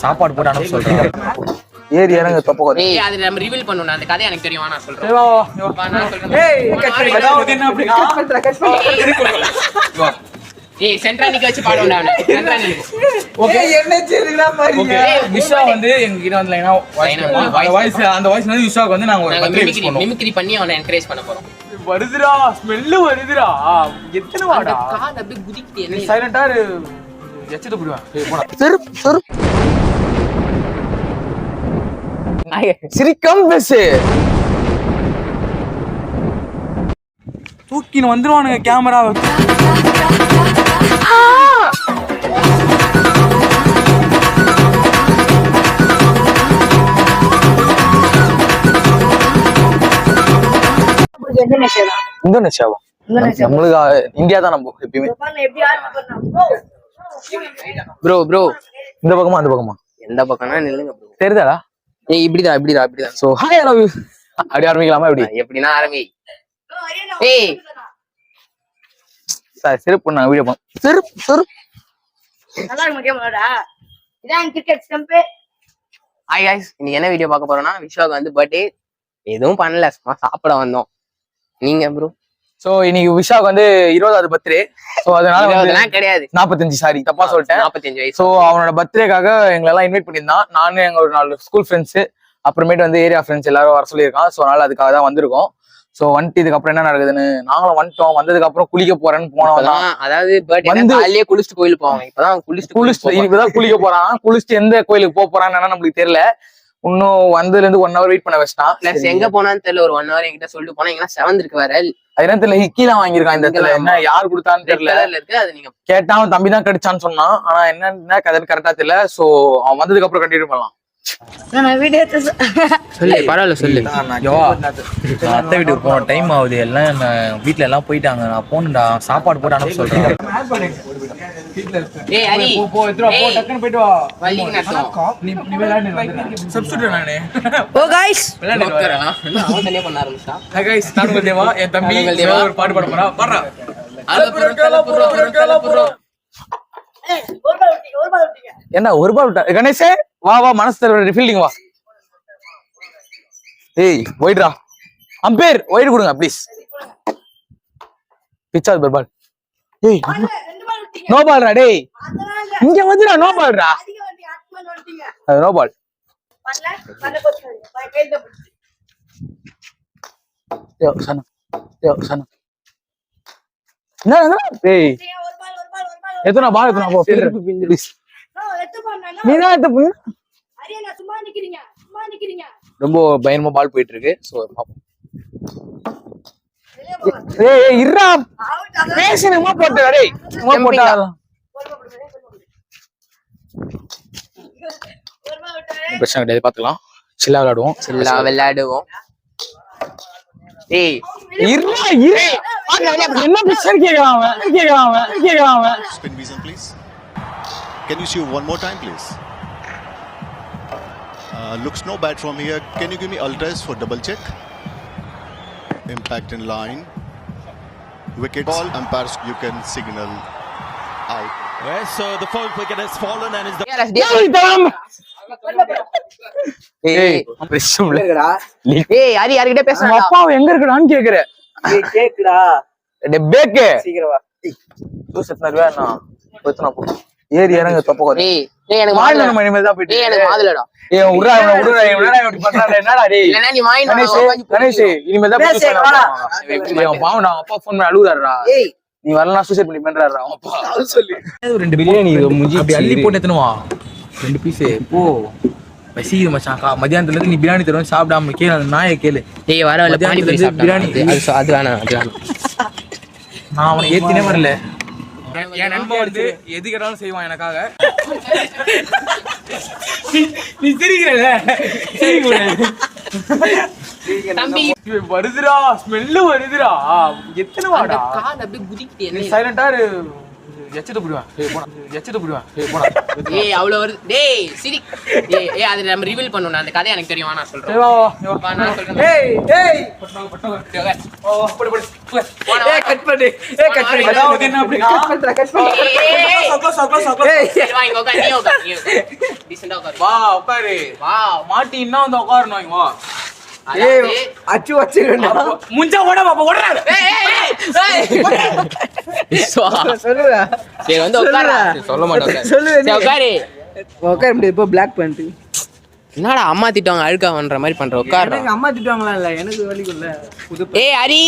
சாப்பாடு போட்டு அனுப்ப சொல்றேன். ஏறி இறங்க தப்ப குறை. ஏய் அது நம்ம ரிவீல் பண்ணனும். அந்த கதை எனக்கு தெரியும் நான் சொல்றேன். வா நான் சொல்றேன். ஏய் கட் பண்ணி என்ன அப்படி கட் பண்ணி. ஏய் சென்ட்ரா நிக்க வச்சு பாடுடா அவனை. சென்ட்ரா நிக்கு. ஓகே என்ன செய்றீங்களா பாருங்க. விஷா வந்து எங்க கிட்ட வந்து லைனா வாய்ஸ் அந்த வாய்ஸ் வந்து விஷாக்கு வந்து நாங்க ஒரு பர்த்டே மிமிக்ரி பண்ணி அவனை என்கரேஜ் பண்ண போறோம். வருதுடா ஸ்மெல் வருதுடா. எத்தனை வாடா கால் அப்படியே குதிக்குது. என்ன சைலண்டா எச்சது புடுவேன். ஏய் போடா. சரி சிரிக்காம பேசு. தூக்கின்னு வந்துருவானுங்க கேமராவை. இந்தோனேஷியாவா? நம்மளுக்கு இந்தியா தான் நம்ம எப்பயுமே. ப்ரோ இந்த பக்கமா அந்த பக்கமா எந்த பக்கம்னா நில்லுங்க ப்ரோ. தெரியுதாடா? ஏய் இப்படிதான். So hi I love you. அப்படி ஆரம்பிக்கலாமா? எப்படின்னா ஆரம்பி. ஏய் சார் செருப்பு நான் வீடியோ பண்ண செருப்பு நல்லா இருக்கு கேமராடா. இதான் கிரிக்கெட் ஸ்டம்ப். ஹாய் गाइस, இன்னைக்கு என்ன வீடியோ பார்க்க போறோம்னா விஷாக்கு வந்து பர்த்டே. எதுவும் பண்ணல, சும்மா சாப்பிட வந்தோம். நீங்க ப்ரோ? சோ இன்னைக்கு விஷாக்கு வந்து 20வது பர்த்டே. சோ அதனால அதெல்லாம் கிடையாது, 45 சாரி தப்பா சொல்லிட்டேன். 45 வயசு. சோ அவனோட பர்த்டேக்காக எங்களை எல்லாம் இன்வைட் பண்ணியிருந்தான். நானும் எங்க ஒரு 4 ஸ்கூல் ஃப்ரெண்ட்ஸ் அப்புறமேட்டு வந்து ஏரியா ஃப்ரெண்ட்ஸ் எல்லாரும் வர சொல்லியிருக்கான். சோ அதனால அதுக்காக தான் வந்திருக்கோம். சோ வந்துட்டு இதுக்கு அப்புறம் என்ன நடக்குதுன்னு நாங்களும் வந்துட்டோம். வந்ததுக்கு அப்புறம் குளிக்க போறேன்னு போனோம். அதாவது பர்த்டே காலையிலே குளிச்சுட்டு கோயிலுக்கு போவாங்க. இப்பதான் இப்பதான் குளிக்க போறான். குளிச்சுட்டு எந்த கோயிலுக்கு போறான்னு நம்மளுக்கு தெரியல. இன்னும் வந்ததுல இருந்து 1 hour வெயிட் பண்ண வச்சிட்டான். பிளஸ் எங்க போனான்னு தெரியல. ஒரு 1 hour என்கிட்ட சொல்லிட்டு போனா எங்கன்னா 7 இருக்கு வேற. அதெல்லாம் தெரியல, ஹிக்கிலாம் வாங்கியிருக்கான் இந்த இடத்துல. என்ன யார் கொடுத்தான்னு தெரியல இருக்கு. அது நீங்க கேட்டா அவன் தம்பி தான் கடிச்சான்னு சொன்னான். ஆனா என்ன கதைன்னு கரெக்டா தெரியல. சோ அவன் வந்ததுக்கு அப்புறம் கண்டினியூ பண்ணலாம். நான் வீடியோ சொல்லு, பரவாயில்ல சொல்லு. நான் அத்தை வீட்டுக்கு போன டைம் ஆகுது. எல்லாம் வீட்டுல எல்லாம் போயிட்டாங்க. நான் போனுடா, சாப்பாடு போட்டு அனுப்ப சொல்றேன். ஏய் ஹரி போ டக்குன்னு போயிட்டு வா. வள்ளிக்கு நட்டோம். நீ விளையாடு. சப்ஸ்டிட்யூட் நானே. ஓ गाइस அவன் தனியா பண்ண ஆரம்பிச்சான். ஹாய் गाइस, நான் தேவா. என் தம்பி ஒரு பாட்டு பாட போறா. பாடுறா. ஏய் ஒரு பால் விட்டீங்க. என்ன ஒரு பால் விட்டா? கணேஷே வா மனசு தர ஃபீல்டிங் வா. ஏய் ஒயிட்ரா, அம்பேர் ஒயிட் கொடுங்க ப்ளீஸ். பிச்சா பால். ஏய் ரெண்டு பால் விட்டீங்க. நோ பால்ரா. டேய் அதனால இங்க வந்துடா. நோ பால்ரா. அதிக வண்டி ஆத்மன் விட்டீங்க. அது நோ பால். பண்ணல போச்சு. பை கைல பிடிச்சி. யோ சனா என்ன டேய் ஒரு பால். எத்தனை பால் போ ப்ளீஸ். நோ எத்து பண்ணா. நீ தான் எத்து. அரியனா சும்மா நிக்கிறீங்க. ரொம்ப பயங்கரமா பால் போயிட்டு இருக்கு. சோ பாப்போம். வெளிய போங்க. ஏய் இருடா, அவுட் அத. பேசினமா போட்டு டேய். சும்மா போட்டா ஒரு பால் விட்டாரே. பிரச்சனை கிடையாது, பாத்துக்கலாம். சில்லா விளையாடுவோம். சில்லா விளையாடுவோம். ஏய் இருடா இரு. என்ன பிரச்சனை கேக்குறான் அவன். Spin vision, please. Can you see one more time, please? Looks no bad from here. Can you give me ultras for double check? Impact in line. Wicket ball. Umpires, you can signal out. Yes, so the fourth wicket has fallen and is the ஏய் ஹரி யார்கிட்ட பேசுறா? அப்பா எங்க இருக்கடான்னு கேக்குற. ஏய் கேக்குடா. டேய் பேக்கே சீக்கிரம் வா. ஜூஸ் வேணா போத்துனா போ. ஏறி இறங்க தப்ப குறை. ஏய் எனக்கு மாடல நம்ம இனிமே தான் போயிடு. ஏய் எனக்கு மாதலடா. ஏய் உடுடா என்னடா இப்படி பண்றானே? என்னடா டேய்? இல்லனா நீ வாங்கி கணேஷ் இனிமே தான் போய் வாடா. ஏய் பாவம் நான் அப்பா ஃபோன் பண்ணி அழுகுறாருடா. ஏய் நீ வரலனா சூசைட் பண்ணி பண்றாருடா அப்பா. சொல்லி 2 பிரியாணி முஞ்சி அப்படி அள்ளி போட்டு எத்தனுவா 2 பீஸ் போ. பசிக்குது மச்சான். மத்தியானத்துல இருந்து நீ பிரியாணி தருவேன் சாப்பிடாம கேளு. அந்த நாயை கேளு. ஏய் வரவல பானிபூரி பிரியாணி அது வேணாம். நான் அவனை ஏத்தினே வரல. என் நண்பன் வந்து எது கேட்டாலும் செய்வான் எனக்காக. நீ சிரிக்கிறல தம்பி வருதுடா, ஸ்மெல் வருதுடா. எத்தனை வாடா கால் அப்படியே குதிக்குது. என்ன சைலண்டா எச்சத்தை புடிவான் எச்சத்தை புடிவான் போடா ஏய் அவ்வளவு வருது டேய் சிரி ஏய் அது நம்ம ரிவீல் பண்ணனும் அந்த கதை எனக்கு தெரியும் நான் சொல்றேன் வா நான் சொல்றேன் ஏய் கட் பண்ணு அதாவது என்ன அப்படினா கட் பண்ணு சரி வா இங்க உட்கார் நீ உட்கார் டீசன்ட்டா உட்கார் வா உட்காரு வா மாட்டி இன்னும் வந்து உட்காரணும் இங்க வா அச்சு வச்சிருக்கா முஞ்சா ஓட பாப்பா ஓடுறாரு சொல்லுடா சரி வந்து உட்காரா சொல்ல மாட்டேன் சொல்லு சரி உட்காரு உட்கார முடியாது இப்போ பிளாக் பண்ணிட்டு என்னடா அம்மா திட்டுவாங்க அழுக்கா பண்ற மாதிரி பண்ற உட்காரு எனக்கு அம்மா திட்டுவாங்களா இல்ல எனக்கு வலிக்குள்ள புது ஏய் ஹரி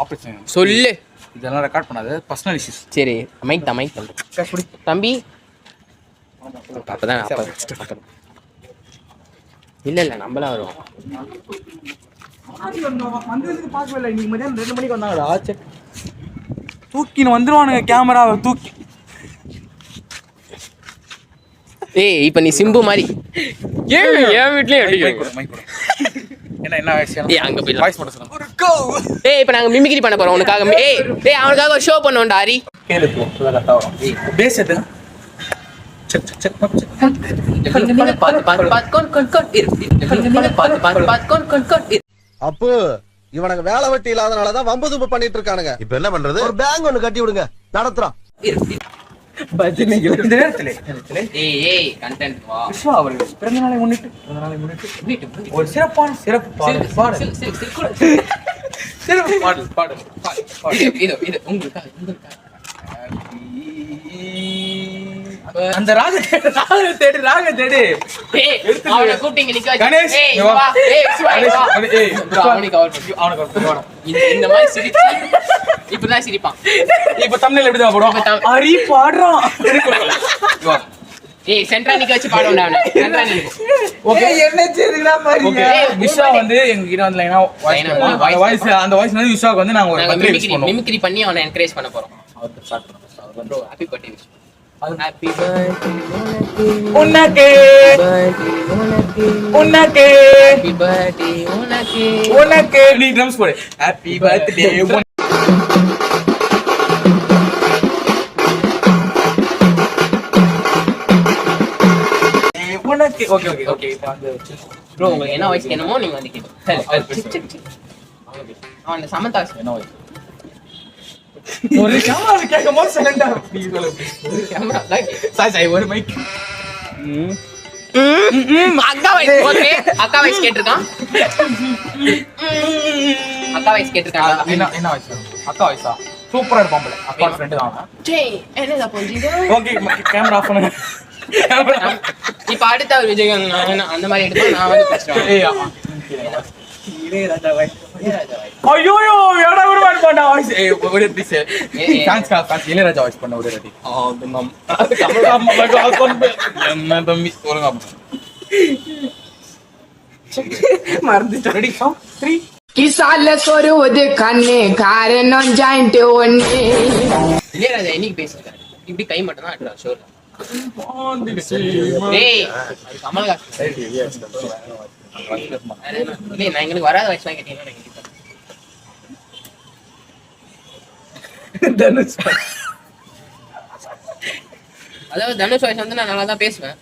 ஆபரேஷன் சொல்லு இதெல்லாம் ரெக்கார்ட் பண்ணாத பர்சனல் இஷ்யூஸ் சரி மைக் பண்றேன் தம்பி அப்பதான் அப்ப இல்ல நம்மளாம் வருவோம் வந்ததுக்கு பார்க்கவே இல்லை இன்னைக்கு மதியானம் 2 மணிக்கு வந்தாங்கடா தூக்கின்னு வந்துருவானுங்க கேமராவை தூக்கி ஏய் இப்ப நீ சிம்பு மாதிரி ஏன் வீட்லயே என்ன என்ன விஷயம் ஏய் அங்க போய் வாய்ஸ் போட சொல்லுங்க ஏய் இப்ப நாங்க மிமிக்ரி பண்ண போறோம் உனக்காக ஏய் அவனுக்காக ஒரு ஷோ பண்ணுவோம்டா ஹரி கேளு போ சொல்ல கரெக்டா வரும் பேஸ் எது செக் செக் அப்பு இவனுக்கு வேலை வெட்டி இல்லாதனாலதான் வம்பு தும்பு பண்ணிட்டு இருக்கானுங்க. இப்ப என்ன பண்றது? ஒரு பேங்க் ஒண்ணு கட்டி விடுங்க, நடத்துறோம். இந்த நேரத்திலே ஏய் கண்டென்ட் வா விஸ்வா அவர்கள் பிறந்த நாளை முன்னிட்டு ஒரு சிறப்பு பாடல் இது உங்களுக்காக அந்த ராக தேடு ஏய் அவனை கூப்பிட்டீங்க நிக்க வச்சு கணேஷ் ஏய் வா ஏய் சிவா வா ஏய் அவனுக்கு கவர் இந்த மாதிரி சிரிச்சு இப்பதான் சிரிப்பான் இப்ப தம்ப்நெயில் எப்படி தான் போடுவோம் ஹரி பாடுறான் ஏய் சென்ட்ரா நிக்க வச்சு பாடுடா அவனை சென்ட்ரா நிக்கு ஓகே என்ன செய்றீங்களா பாருங்க விஸ்வா வந்து எங்க கிட்ட வந்து லைனா வாய்ஸ் அந்த வாய்ஸ் வந்து விஸ்வாக்கு வந்து நாங்க ஒரு பர்த்டே விஷ் பண்ணுவோம் மிமிக்ரி பண்ணி அவனை என்கரேஜ் பண்ண போறோம் அவருக்கு ஸ்டார்ட் பண்ணுவோம் bro happy birthday wish happy birthday உனக்கு ஹேப்பி பர்த்டே உனக்கு நீ ட்ரம்ஸ் போடு ஹேப்பி பர்த்டே உனக்கு ஓகே ப்ரோ உங்களுக்கு என்ன வாய்ஸ் வேணுமோ நீங்க வந்து கேளுங்க அவன் அந்த சமந்தா என்ன வாய்ஸ் ஒரு கேமரா கேட்கும்போது சைலண்டா நீ சொல்லு கேமரா சாய் ஒரு மைக் அக்கா வாய்ஸ் ஓகே அக்கா வாய்ஸ் கேட்டிருக்கான் அக்கா வாய்ஸ் கேட்டிருக்கான் என்ன வாய்ஸ் அக்கா வாய்ஸா சூப்பரா இருப்பான் போல அக்கா ஃப்ரெண்ட் தான் ஜெய் என்னடா போஞ்சீங்க ஓகே கேமரா ஆஃப் பண்ணுங்க இப்ப அடுத்த ஒரு விஜய் அந்த மாதிரி எடுத்தா நான் வந்து பேசுறேன் ஏய் இளையராஜா வாய்ஸ் ஐயோ எடா ஒரு வாய்ஸ் பண்ணா வாய்ஸ் ஏய் ஒரு ப்ளீஸ் சான்ஸ் இளையராஜா வாய்ஸ் பண்ண ஒரு ரெடி அது தமிழ் என்ன தம்பி சொல்லுங்க மறந்துட்டேன் ரெடி 3 கிசால சொருவது கண்ணு காரணம் ஜாயிண்ட் ஒண்ணு இளையராஜா என்னைக்கு பேசிருக்காரு இப்படி கை மட்டும் தான் ஆடுறா ஷோல டேய் கமல்ஹாசன் இல்ல நான் எங்களுக்கு வராத வாய்ஸ் கேட்டீங்கன்னா தனுஷ் அதாவது தனுஷ் வாய்ஸ் வந்து நான் நல்லா தான் பேசுவேன்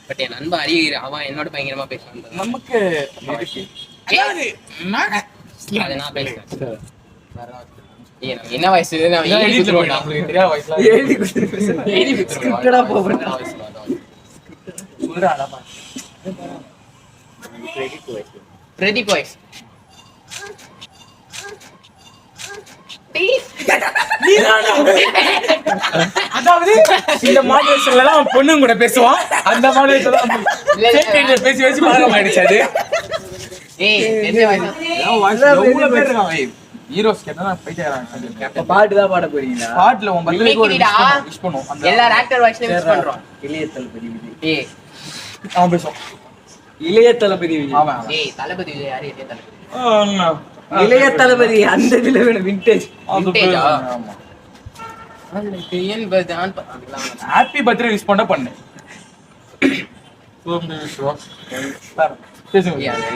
பட் என் நண்பன் அறிகிற அவன் என்னோட பயங்கரமா பேசுவான் நமக்கு அது நான் பேசுவேன் என்ன வயசு நான் எழுதி பிரதீப் வாய்ஸ் அதாவது இந்த மாடலேஷன்ல எல்லாம் பொண்ணுங்க கூட பேசுவான் அந்த மாடலேஷன் பேசி பேசி பழக்கம் ஆயிடுச்சு அது ஹீரோஸ் கேட்டா போயிட்டே பாட்டு தான் பாட போறீங்களா பாட்டுல உன் பர்த்டேக்கு ஒரு விஷ் பண்ணுவோம் அந்த எல்லா ஆக்டர் வாய்ஸ்லயும் விஷ் பண்றோம் இளைய தளபதி விஜய் ஏய் அவன் பேசுவான் இளைய தளபதி விஜய் அவன் ஏய் தளபதி விஜய் யாரு இளைய தளபதி இளைய தளபதி அந்த இதுல வேணும் விண்டேஜ் ஹாப்பி பர்த்டே விஷ் பண்ண பண்ணு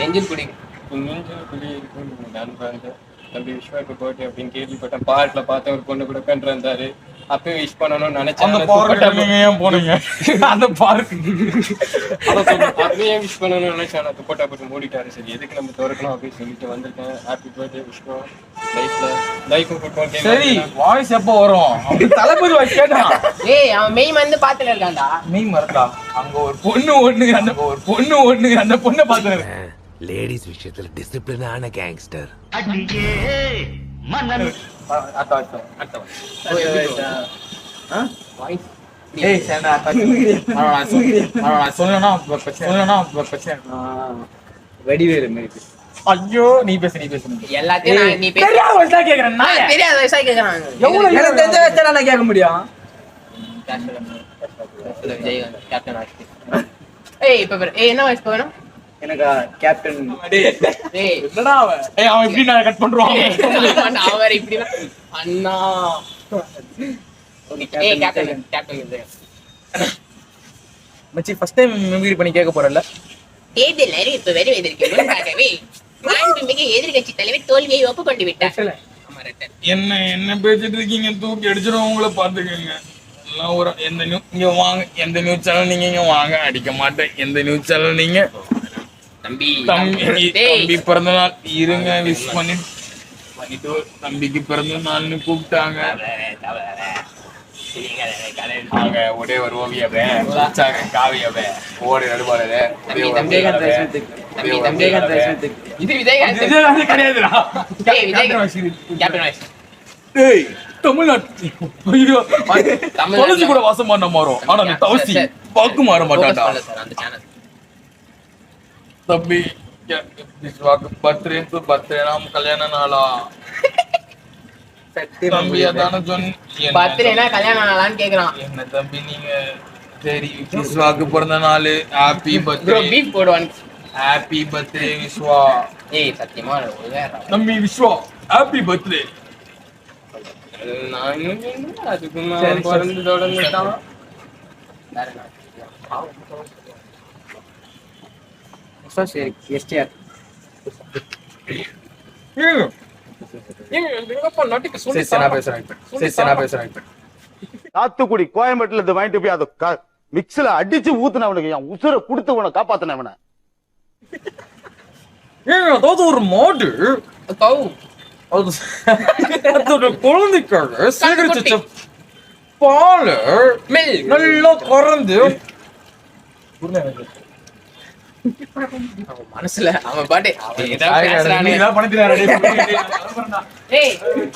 நெஞ்சில் குடி தம்பி விஸ்வாக்கு பர்த்டே அப்படின்னு கேள்விப்பட்டேன். பார்க்ல பார்த்தேன், ஒரு பொண்ணு கூட உட்காந்து இருந்தாரு. அப்பயும் விஷ் பண்ணணும்னு நினைச்சேன். அந்த பார்க்கு நீங்க ஏன் போனீங்க? அந்த பார்க்கு அப்பயும் விஷ் பண்ணணும்னு நினைச்சேன். ஆனா துப்பட்டா போட்டு மூடிட்டாரு. சரி எதுக்கு நம்ம திறக்கணும் அப்படின்னு சொல்லிட்டு வந்திருக்கேன். Happy birthday Vishwa. லைஃபும் ஃபுட்பால் கேம். சரி வாய்ஸ் எப்போ வரும்? தளபதி வாய்ஸ் கேட்டான். ஏய் அவன் மெய் வந்து பாத்துல இருக்கான்டா. மெய் மறக்கா அங்க ஒரு பொண்ணு அந்த பொண்ணை பாத்துறாரு. லேடிஸ் விஷயத்துல டிசிப்ளினான கேங்ஸ்டர். வடிவேலு ஐயோ நீ பேசு எல்லாத்தையும் நீ தெரியாத வயசா கேக்குறேன். தெரியாத வயசா கேக்குறாங்க. எவ்வளவு எனக்கு தெரிஞ்ச வயசா நான் கேட்க முடியும். ஏய் இப்ப என்ன வயசு வேணும் எனக்கு கேப்டன் ஏய் என்னடா அவன்? அவன் எப்படி நான் கட் பண்றான்? அவர் இப்படி அண்ணா ஏய் கேப்டன் மச்சி ஃபர்ஸ்ட் டைம் மிமிக்ரி பண்ணி கேட்க போறல. தேர்தல் அறிவிப்பு வருவதற்கு முன்பாகவே மாண்புமிகு எதிர்கட்சி தலைவர் தோல்வியை ஒப்புக்கொண்டு விட்டார். என்ன பேசிட்டு இருக்கீங்க? தூக்கி அடிச்சிடும் உங்களை பாத்துக்கங்க. எல்லாம் ஒரு எந்த நியூஸ் இங்க வாங்க, எந்த நியூஸ் சேனல் நீங்க இங்க வாங்க, அடிக்க மாட்டேன். எந்த நியூஸ் சேனல் நீங்க தம்பி பிறந்த நாள் இருங்க விஷ் பண்ணிட்டு தம்பிக்கு பிறந்த நாள்னு கூப்பிட்டாங்க. ஒரே ஒரு ஓவியவே காவியவே ஓடி நடுபாடு இது விஜயகாந்த் கிடையாதுடா. தமிழ்நாட்டு கூட வாசம் பண்ண மாறும். ஆனா அந்த தவசி பாக்கு மாற மாட்டான்டா. தம்பி பர்த்டே நாம் கல்யாண நாளா? தம்பி அதான பர்த்டேனா கல்யாண நாளான்னு கேக்குறான். என்ன தம்பி நீங்க சரி விஸ்வாக்கு பிறந்த நாள் ஹாப்பி பர்த்டே பீஃப் போடுவான். Happy birthday Vishwa. ஏய் சத்தியமா தம்பி விஸ்வா ஹாப்பி பர்த்டே. அதுக்கு நான் பிறந்து தொடர்ந்துட்டான். சாத்துக்குடி கோயம்பேட்டுல இருந்து வாங்கிட்டு போய் அதை மிக்ஸில அடிச்சு ஊத்துனவனுக்கு என் உசுரை கொடுத்து உன காப்பாத்தினவன. அதாவது ஒரு மாடு அதோட குழந்தைக்காக சேகரிச்ச பால் நல்லா கறந்து மனசுல அவன் பாட்டு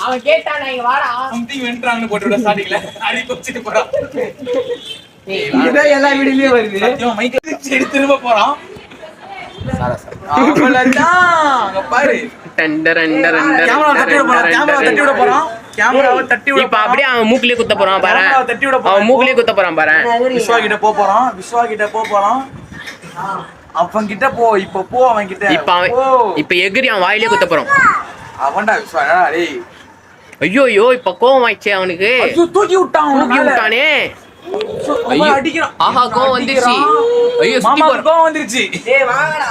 அவன் கேட்டான் இங்க வாடா வென்றாங்கன்னு போட்டு ஸ்டார்டிங்ல அடி கொச்சிட்டு போறான். எல்லா வீடியோலயும் வருது. திரும்ப போறான். இப்ப அப்படியே அவன் மூக்கிலே குத்த போறான் பாரு. அவன் மூக்கிலே குத்த போறான் பாரு. விஸ்வா கிட்ட போறான். அவன் கிட்ட போ. இப்ப போ அவன் கிட்ட. இப்ப எகிரி அவன் வாயிலே குத்த போறான். அவன்டா விஸ்வா. டேய் ஐயோ இப்ப கோவம் ஆயிடுச்சு அவனுக்கு. தூக்கி விட்டானே. ஐயோ அடிக்கிறான். ஆஹா கோவம் வந்துருச்சு. ஐயோ மாமா கோவம் வந்துருச்சு. டேய் வாங்கடா.